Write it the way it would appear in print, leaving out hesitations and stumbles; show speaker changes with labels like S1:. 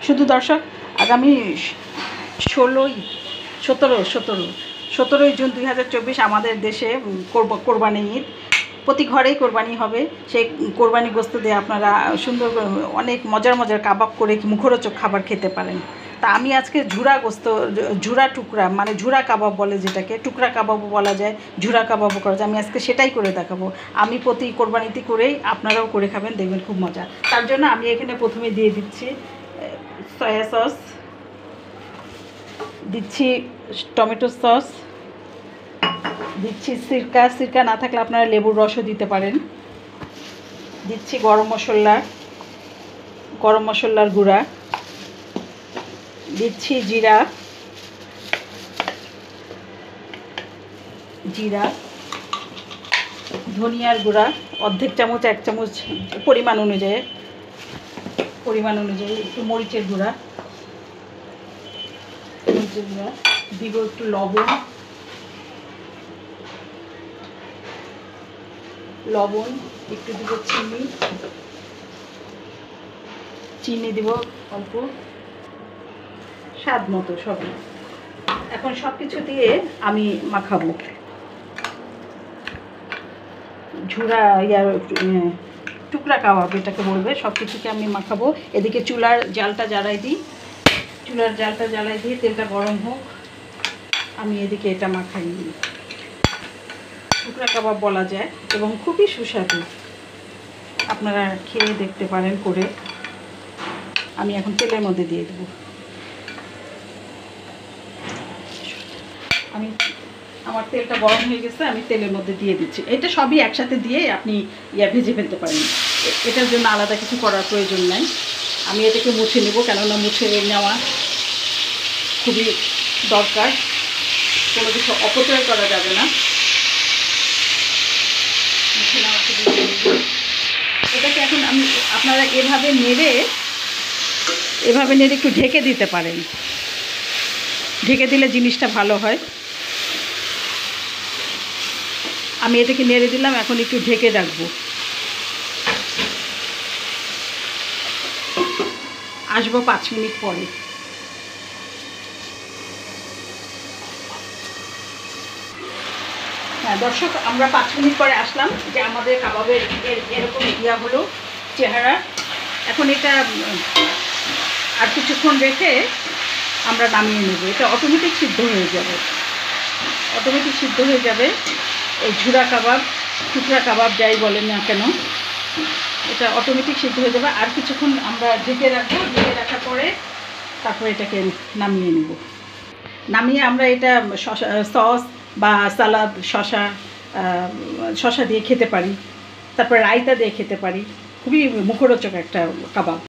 S1: শুধু দর্শক, আগামী 17ই জুন 2024 আমাদের দেশে কোরবানি ঈদ। প্রতি ঘরেই কোরবানি হবে। সেই কোরবানি গোশত দিয়ে আপনারা সুন্দর অনেক মজার মজার কাবাব করে মুখরোচক খাবার খেতে পারেন। তা আমি আজকে ঝুরা টুকরা, মানে ঝুরা কাবাব বলে যেটাকে, টুকরা কাবাবও বলা যায়, ঝুরা কাবাবও করা যায়। আমি আজকে সেটাই করে দেখাবো। আমি প্রতি কোরবানিতে করেই আপনারাও করে খাবেন, দেখবেন খুব মজা। তার জন্য আমি এখানে প্রথমে দিয়ে দিচ্ছি সয়া সস, দিচ্ছি টমেটো সস, দিচ্ছি সিরকা না থাকলে আপনারা লেবুর রসও দিতে পারেন, দিচ্ছি গরম মশলার গুঁড়া, দিচ্ছি জিরা, ধনিয়ার গুঁড়া অর্ধেক চামচ, 1 চামচ পরিমাণ অনুযায়ী একটু মরিচের গুঁড়া দিব, একটু লবণ, একটু দিব চিনি দিব অল্প, স্বাদ মতো সবই। এখন সব কিছু দিয়ে আমি মাখাবো। টুকরা কাবাব এটাকে বলবে। সব কিছুকে আমি মাখাবো। এদিকে চুলার জালটা জ্বালাই দিই, তেলটা গরম হোক, আমি এদিকে এটা মাখাই নিই। টুকরা কাবাব বলা যায় এবং খুবই সুস্বাদু, আপনারা খেয়ে দেখতে পারেন করে। আমি এখন তেলের মধ্যে দিয়ে দেবো। আমার তেলটা গরম হয়ে গেছে, আমি তেলের মধ্যে দিয়ে দিচ্ছি। এটা সবই একসাথে দিয়ে আপনি ভেজে ফেলতে পারেন, এটার জন্য আলাদা কিছু করার প্রয়োজন নাই। আমি এটাকে মুছে নেব, কেননা মুছে নেওয়া খুবই দরকার, কোনো কিছু অপচয় করা যাবে না। মুছে নেওয়া খুবই জরুরি। এটাকে এখন আপনারা এভাবে নেড়ে একটু ঢেকে দিতে পারেন, ঢেকে দিলে জিনিসটা ভালো হয়। আমি এটাকে নেড়ে দিলাম, এখন একটু ঢেকে রাখবো। আসবো 5 মিনিট পরে। হ্যাঁ দর্শক, আমরা 5 মিনিট পরে আসলাম। যে আমাদের কাবাবের এরকম হলো চেহারা। এখন এটা আর কিছুক্ষণ রেখে আমরা নামিয়ে নেব। এটা অটোমেটিক সিদ্ধ হয়ে যাবে। এই ঝুরা কাবাব, টুকরা কাবাব যাই বলেন না কেন, এটা অটোমেটিক সিদ্ধ হয়ে যাবে। আর কিছুক্ষণ আমরা ঢেকে রাখবো। ঢেকে রাখার পরে তারপরে এটাকে নামিয়ে আমরা এটা সস বা সালাদ, শসা দিয়ে খেতে পারি, তারপরে রায়তা দিয়ে খেতে পারি। খুবই মুখরোচক একটা কাবাব।